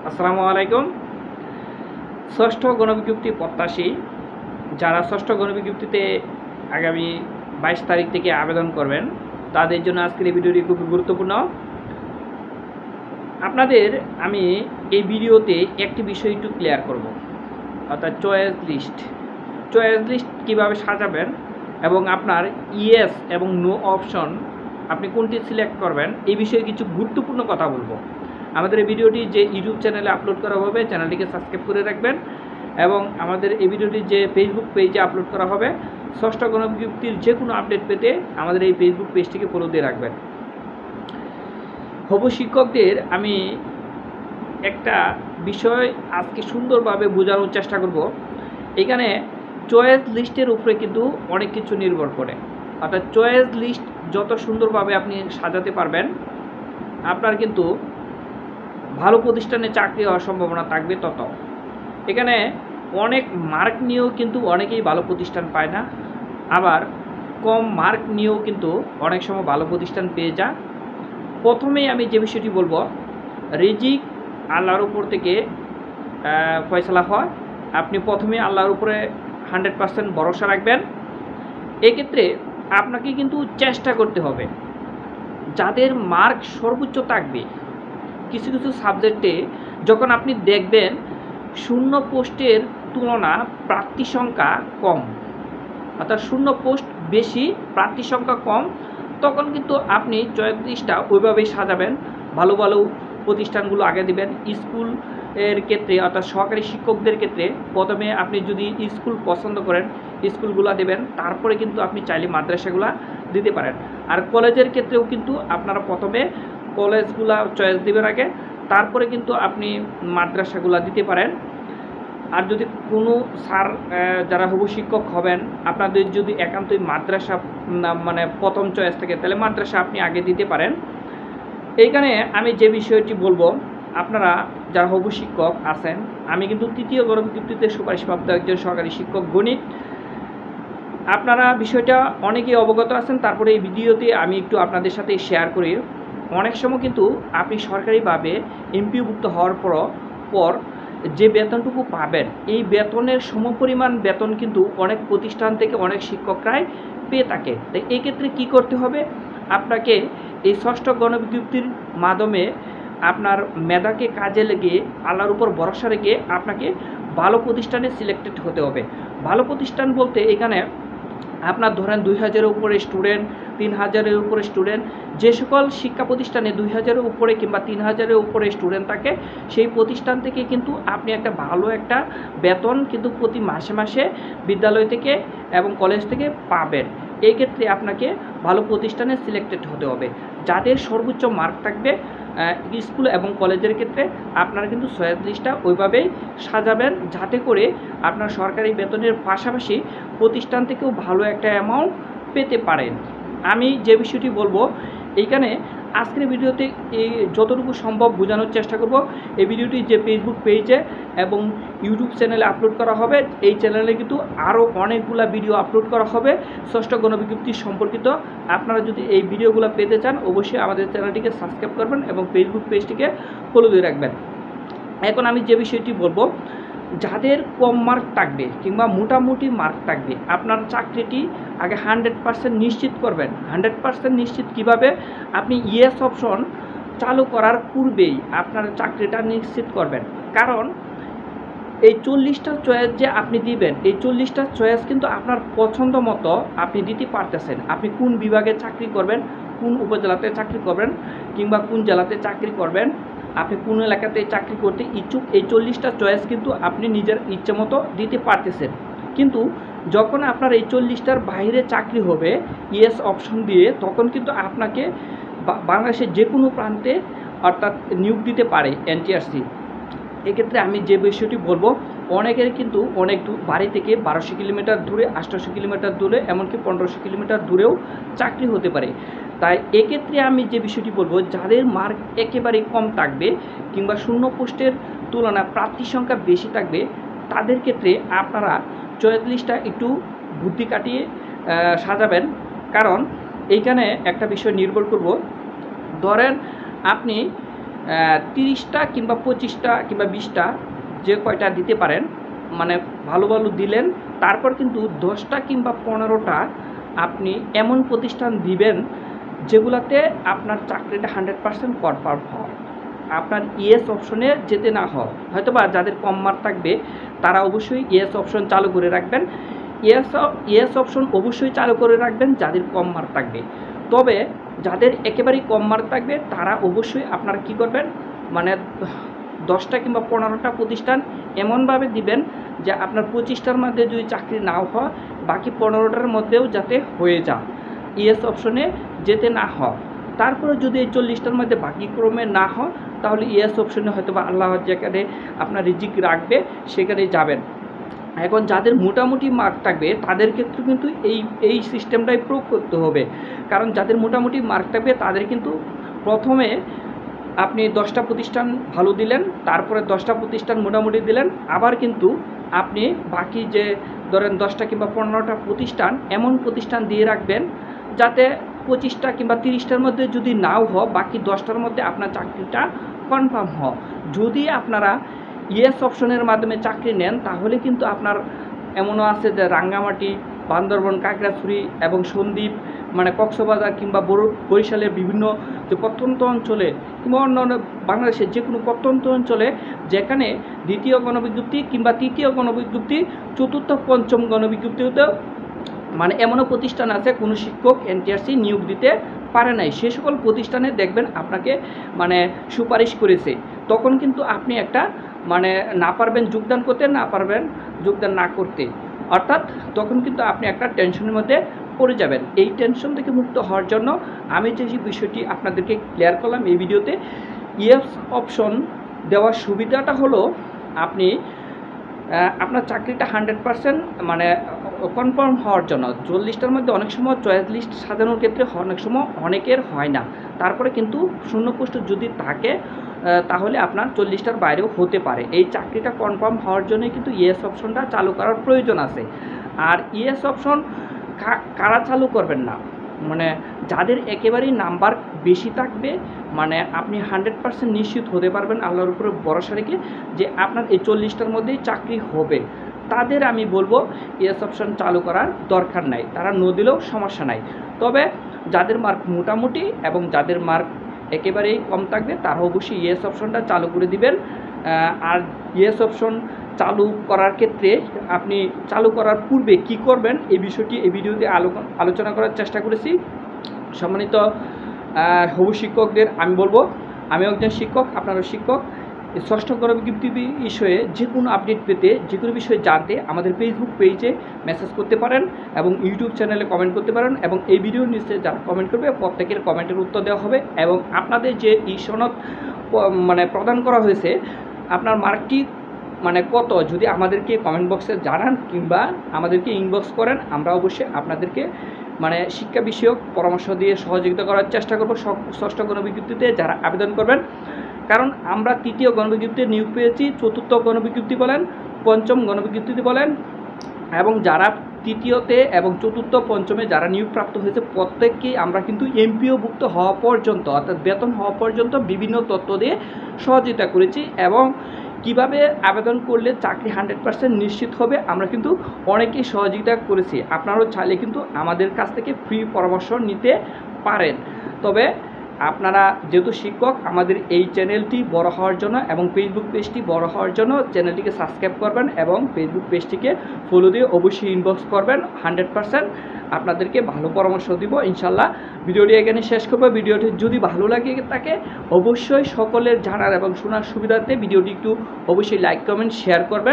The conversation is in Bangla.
আসসালামু আলাইকুম। ষষ্ঠ গণবিজ্ঞপ্তি প্রত্যাশী যারা ষষ্ঠ গণবিজ্ঞপ্তিতে আগামী 22 তারিখ থেকে আবেদন করবেন তাদের জন্য আজকের এই ভিডিওটি খুব গুরুত্বপূর্ণ। আপনাদের আমি এই ভিডিওতে একটি বিষয় একটু ক্লিয়ার করব, অর্থাৎ চয়েস লিস্ট কীভাবে সাজাবেন এবং আপনার ইয়েস এবং নো অপশন আপনি কোনটি সিলেক্ট করবেন এই বিষয়ে কিছু গুরুত্বপূর্ণ কথা বলবো। আমাদের এই ভিডিওটি যে ইউটিউব চ্যানেলে আপলোড করা হবে চ্যানেলটিকে সাবস্ক্রাইব করে রাখবেন এবং আমাদের এই ভিডিওটি যে ফেসবুক পেজে আপলোড করা হবে ষষ্ঠ গণবিজ্ঞপ্তির যে কোনো আপডেট পেতে আমাদের এই ফেসবুক পেজটিকে ফলো দিয়ে রাখবেন। হবু শিক্ষকদের আমি একটা বিষয় আজকে সুন্দরভাবে বোঝানোর চেষ্টা করব। এখানে চয়েস লিস্টের উপরে কিন্তু অনেক কিছু নির্ভর করে, অর্থাৎ চয়েস লিস্ট যত সুন্দরভাবে আপনি সাজাতে পারবেন আপনার কিন্তু ভালো প্রতিষ্ঠানে চাকরি হওয়ার সম্ভাবনা থাকবে তত। এখানে অনেক মার্ক নিয়েও কিন্তু অনেকেই ভালো প্রতিষ্ঠান পায় না, আবার কম মার্ক নিয়েও কিন্তু অনেক সময় ভালো প্রতিষ্ঠান পেয়ে যায়। প্রথমেই আমি যে বিষয়টি বলবো, রিজিক আল্লাহর উপর থেকে ফয়সালা হয়। আপনি প্রথমে আল্লাহর উপরে 100% ভরসা রাখবেন। এক্ষেত্রে আপনাকে কিন্তু চেষ্টা করতে হবে যাদের মার্ক সর্বোচ্চ থাকবে। কিছু কিছু সাবজেক্টে যখন আপনি দেখবেন শূন্য পোস্টের তুলনা প্রার্থী সংখ্যা কম, অর্থাৎ শূন্য পোস্ট বেশি প্রার্থী সংখ্যা কম, তখন কিন্তু আপনি চয়েস লিস্টটা ওইভাবেই সাজাবেন। ভালো ভালো প্রতিষ্ঠানগুলো আগে দিবেন। স্কুল এর ক্ষেত্রে অর্থাৎ সহকারী শিক্ষকদের ক্ষেত্রে প্রথমে আপনি যদি স্কুল পছন্দ করেন স্কুলগুলো দেবেন, তারপরে কিন্তু আপনি চাইলে মাদ্রাসাগুলো দিতে পারেন। আর কলেজের ক্ষেত্রেও কিন্তু আপনারা প্রথমে কলেজগুলা চয়েস দেবেন আগে, তারপরে কিন্তু আপনি মাদ্রাসাগুলো দিতে পারেন। আর যদি কোনো স্যার যারা হবু শিক্ষক হবেন আপনাদের যদি একান্তই মাদ্রাসা মানে প্রথম চয়েস থাকে তাহলে মাদ্রাসা আপনি আগে দিতে পারেন। এইখানে আমি যে বিষয়টি বলবো, আপনারা যারা হবু শিক্ষক আছেন, আমি কিন্তু তৃতীয় গণবিজ্ঞপ্তিতে সুপারিশপ্রাপ্ত একজন সরকারি শিক্ষক গণিত। আপনারা বিষয়টা অনেকেই অবগত আছেন, তারপরে এই ভিডিওতে আমি একটু আপনাদের সাথে শেয়ার করি। অনেক সময় কিন্তু আপনি সরকারিভাবে এমপিওভুক্ত হওয়ার পর যে বেতনটুকু পাবেন এই বেতনের সমপরিমাণ বেতন কিন্তু অনেক প্রতিষ্ঠান থেকে অনেক শিক্ষকরাই পেয়ে থাকে। তাই এক্ষেত্রে কী করতে হবে, আপনাকে এই ষষ্ঠ গণবিজ্ঞপ্তির মাধ্যমে আপনার মেধাকে কাজে লেগে আল্লাহর উপর ভরসা রেখে আপনাকে ভালো প্রতিষ্ঠানে সিলেক্টেড হতে হবে। ভালো প্রতিষ্ঠান বলতে এখানে আপনার ধরেন 2000-এর উপরে স্টুডেন্ট, 3000-এর উপরে স্টুডেন্ট, যে সকল শিক্ষা প্রতিষ্ঠানে 2000-এর উপরে কিংবা 3000-এর উপরে স্টুডেন্ট থাকে সেই প্রতিষ্ঠান থেকে কিন্তু আপনি একটা ভালো একটা বেতন কিন্তু প্রতি মাসে মাসে বিদ্যালয় থেকে এবং কলেজ থেকে পাবেন। এই ক্ষেত্রে আপনাকে ভালো প্রতিষ্ঠানে সিলেক্টেড হতে হবে। যাদের সর্বোচ্চ মার্ক থাকবে স্কুল এবং কলেজের ক্ষেত্রে আপনারা কিন্তু চয়েস লিস্টটা ওইভাবেই সাজাবেন যাতে করে আপনার সরকারি বেতনের পাশাপাশি প্রতিষ্ঠান থেকেও ভালো একটা অ্যামাউন্ট পেতে পারেন। আমি যে বিষয়টি বলবো এইখানে আজকের ভিডিওতে এই যতটুকু সম্ভব বোঝানোর চেষ্টা করব। এই ভিডিওটি যে ফেসবুক পেজে এবং ইউটিউব চ্যানেলে আপলোড করা হবে, এই চ্যানেলে কিন্তু আরও অনেকগুলো ভিডিও আপলোড করা হবে ষষ্ঠ গণবিজ্ঞপ্তি সম্পর্কিত। আপনারা যদি এই ভিডিওগুলো পেতে চান অবশ্যই আমাদের চ্যানেলটিকে সাবস্ক্রাইব করবেন এবং ফেসবুক পেজটিকে ফলো দিয়ে রাখবেন। এখন আমি যে বিষয়টি বলবো, যাদের কম মার্ক থাকবে কিংবা মোটামুটি মার্ক থাকবে আপনার চাকরিটি আগে 100% নিশ্চিত করবেন। 100% নিশ্চিত কিভাবে, আপনি ইয়েস অপশন চালু করার পূর্বেই আপনার চাকরিটা নিশ্চিত করবেন। কারণ এই 40টা চয়েস যে আপনি দিবেন এই 40টা চয়েস কিন্তু আপনার পছন্দ মতো আপনি দিতে পারতেছেন। আপনি কোন বিভাগে চাকরি করবেন, কোন উপজেলাতে চাকরি করবেন কিংবা কোন জেলাতে চাকরি করবেন, আপনি কোন এলাকাতে চাকরি করতে ইচ্ছুক, এই 40টা চয়েস কিন্তু আপনি নিজের ইচ্ছে মতো দিতে পারতেছেন। কিন্তু যখন আপনার এই 40টার বাইরে চাকরি হবে ইয়েস অপশন দিয়ে, তখন কিন্তু আপনাকে বাংলাদেশের যে কোনো প্রান্তে অর্থাৎ নিয়োগ দিতে পারে এনটিআরসি। এক্ষেত্রে আমি যে বিষয়টি বলবো, অনেকের কিন্তু অনেক বাড়ি থেকে 1200 কিলোমিটার দূরে, 800 কিলোমিটার দূরে, এমনকি 1500 কিলোমিটার দূরেও চাকরি হতে পারে। তাই এক্ষেত্রে আমি যে বিষয়টি বলবো, যাদের মার্ক একেবারেই কম থাকবে কিংবা শূন্য পোস্টের তুলনায় প্রার্থী সংখ্যা বেশি থাকবে তাদের ক্ষেত্রে আপনারা চয়েস লিস্টটা একটু বুদ্ধি কাটিয়ে সাজাবেন। কারণ এইখানে একটা বিষয় নির্ভর করব, ধরেন আপনি 30টা কিংবা 25টা কিংবা 20টা যে কয়টা দিতে পারেন, মানে ভালো ভালো দিলেন। তারপর কিন্তু 10টা কিংবা 15টা আপনি এমন প্রতিষ্ঠান দিবেন যেগুলাতে আপনার চাকরিটা 100% কনফার্ম হয়, আপনার ইয়েস অপশনে যেতে না হয়। হয়তো বা যাদের কম মার্ক থাকবে তারা অবশ্যই ইয়েস অপশন চালু করে রাখবেন। ইয়েস অপশন অবশ্যই চালু করে রাখবেন যাদের কম মার্ক থাকবে। তবে যাদের একেবারেই কম মার্ক থাকবে তারা অবশ্যই আপনারা কী করবেন, মানে 10টা কিংবা 15টা প্রতিষ্ঠান এমনভাবে দিবেন যে আপনার 25টার মধ্যে যদি চাকরি নাও হয়, বাকি 15টার মধ্যেও যাতে হয়ে যায়, ইয়েস অপশনে যেতে না হয়। তারপরে যদি এই 40টার মধ্যে বাকি ক্রমে না হয়, তাহলে ইয়েস অপশনে হয়তো বা আল্লাহ যেখানে আপনার রিজিক রাখবে সেখানে যাবেন। এখন যাদের মোটামুটি মার্ক থাকবে তাদের ক্ষেত্রে কিন্তু এই সিস্টেমটাই প্রয়োগ করতে হবে। কারণ যাদের মোটামুটি মার্ক থাকবে তাদের কিন্তু প্রথমে আপনি 10টা প্রতিষ্ঠান ভালো দিলেন, তারপরে 10টা প্রতিষ্ঠান মোটামুটি দিলেন, আবার কিন্তু আপনি বাকি যে ধরেন 10টা কিংবা 15টা প্রতিষ্ঠান এমন প্রতিষ্ঠান দিয়ে রাখবেন যাতে 25টা কিংবা 30টার মধ্যে যদি নাও হয়, বাকি 10টার মধ্যে আপনার চাকরিটা কনফার্ম হয়। যদি আপনারা ইয়েস অপশনের মাধ্যমে চাকরি নেন তাহলে কিন্তু আপনার এমনও আছে যে রাঙ্গামাটি, বান্দরবন, কাকড়াছড়ি এবং সন্দ্বীপ, মানে কক্সবাজার কিংবা বরিশালের বিভিন্ন যে প্রত্যন্ত অঞ্চলে কিংবা অন্যান্য বাংলাদেশের যে কোনো প্রত্যন্ত অঞ্চলে যেখানে দ্বিতীয় গণবিজ্ঞপ্তি কিংবা তৃতীয় গণবিজ্ঞপ্তি, চতুর্থ পঞ্চম গণবিজ্ঞপ্তিতেও মানে এমনও প্রতিষ্ঠান আছে কোনো শিক্ষক এনটিআরসি নিয়োগ দিতে পারে নাই, সে সকল প্রতিষ্ঠানে দেখবেন আপনাকে মানে সুপারিশ করেছে। তখন কিন্তু আপনি একটা মানে না পারবেন যোগদান করতে, না পারবেন যোগদান না করতে, অর্থাৎ তখন কিন্তু আপনি একটা টেনশনের মধ্যে পড়ে যাবেন। এই টেনশন থেকে মুক্ত হওয়ার জন্য আমি যে বিষয়টি আপনাদেরকে ক্লিয়ার করলাম এই ভিডিওতে, ইয়েস অপশন দেওয়ার সুবিধাটা হলো আপনি আপনার চাকরিটা 100% মানে কনফার্ম হওয়ার জন্য। 40টার মধ্যে অনেক সময় চয়েস লিস্ট সাজানোর ক্ষেত্রে অনেক সময় অনেকের হয় না, তারপরে কিন্তু শূন্য পোস্ট যদি থাকে তাহলে আপনার 40টার বাইরেও হতে পারে। এই চাকরিটা কনফার্ম হওয়ার জন্য কিন্তু ইয়েস অপশনটা চালু করার প্রয়োজন আছে। আর ইয়েস অপশন কারা চালু করবেন না, মানে যাদের একেবারেই নাম্বার বেশি থাকবে, মানে আপনি 100% নিশ্চিত হতে পারবেন আল্লাহর উপরে ভরসা রেখে যে আপনার এই 40টার মধ্যেই চাকরি হবে, তাদের আমি বলবো ইয়েস অপশন চালু করার দরকার নাই, তারা ন দিলেও সমস্যা নাই। তবে যাদের মার্ক মোটামুটি এবং যাদের মার্ক একেবারেই কম থাকবে তারা অবশ্যই ইয়েস অপশনটা চালু করে দিবেন। আর ইয়েস অপশন চালু করার ক্ষেত্রে আপনি চালু করার পূর্বে কি করবেন এই বিষয়টি এই ভিডিওতে আলোচনা করার চেষ্টা করেছি। সম্মানিত হবু শিক্ষকদের আমি বলবো, আমি একজন শিক্ষক, আপনারও শিক্ষক, ষষ্ঠ গণবিজ্ঞপ্তি বিষয়ে যে কোনো আপডেট পেতে, যে কোনো বিষয়ে জানতে আমাদের ফেসবুক পেজে মেসেজ করতে পারেন এবং ইউটিউব চ্যানেলে কমেন্ট করতে পারেন, এবং এই ভিডিওর নিচে যারা কমেন্ট করবে প্রত্যেকের কমেন্টের উত্তর দেওয়া হবে। এবং আপনাদের যে সনদ মানে প্রদান করা হয়েছে আপনার মার্কটি মানে কত, যদি আমাদেরকে কমেন্ট বক্সে জানান কিংবা আমাদেরকে ইনবক্স করেন, আমরা অবশ্যই আপনাদেরকে মানে শিক্ষা বিষয়ক পরামর্শ দিয়ে সহযোগিতা করার চেষ্টা করব ষষ্ঠ গণবিজ্ঞপ্তিতে যারা আবেদন করবেন। কারণ আমরা তৃতীয় গণবিজ্ঞপ্তিতে নিয়োগ পেয়েছি, চতুর্থ গণবিজ্ঞপ্তি বলেন, পঞ্চম গণবিজ্ঞপ্তিতে বলেন, এবং যারা তৃতীয়তে এবং চতুর্থ পঞ্চমে যারা নিয়োগপ্রাপ্ত হয়েছে প্রত্যেককেই আমরা কিন্তু এমপিওভুক্ত হওয়া পর্যন্ত অর্থাৎ বেতন হওয়া পর্যন্ত বিভিন্ন তথ্য দিয়ে সহযোগিতা করেছি, এবং কিভাবে আবেদন করলে চাকরি 100% নিশ্চিত হবে আমরা কিন্তু অনেকেই সহযোগিতা করেছি। আপনারাও চাইলে কিন্তু আমাদের কাছ থেকে ফ্রি পরামর্শ নিতে পারেন। তবে আপনারা যেহেতু শিক্ষক, আমাদের এই চ্যানেলটি বড় হওয়ার জন্য এবং ফেসবুক পেজটি বড় হওয়ার জন্য চ্যানেলটিকে সাবস্ক্রাইব করবেন এবং ফেসবুক পেজটিকে ফলো দিয়ে অবশ্যই ইনবক্স করবেন। 100% আপনাদেরকে ভালো পরামর্শ দিব ইনশাল্লাহ। ভিডিওটি এখানে শেষ করবো। ভিডিওটি যদি ভালো লাগে থাকে অবশ্যই সকলের জানার এবং শোনার সুবিধার্থে ভিডিওটি একটু অবশ্যই লাইক কমেন্ট শেয়ার করবেন।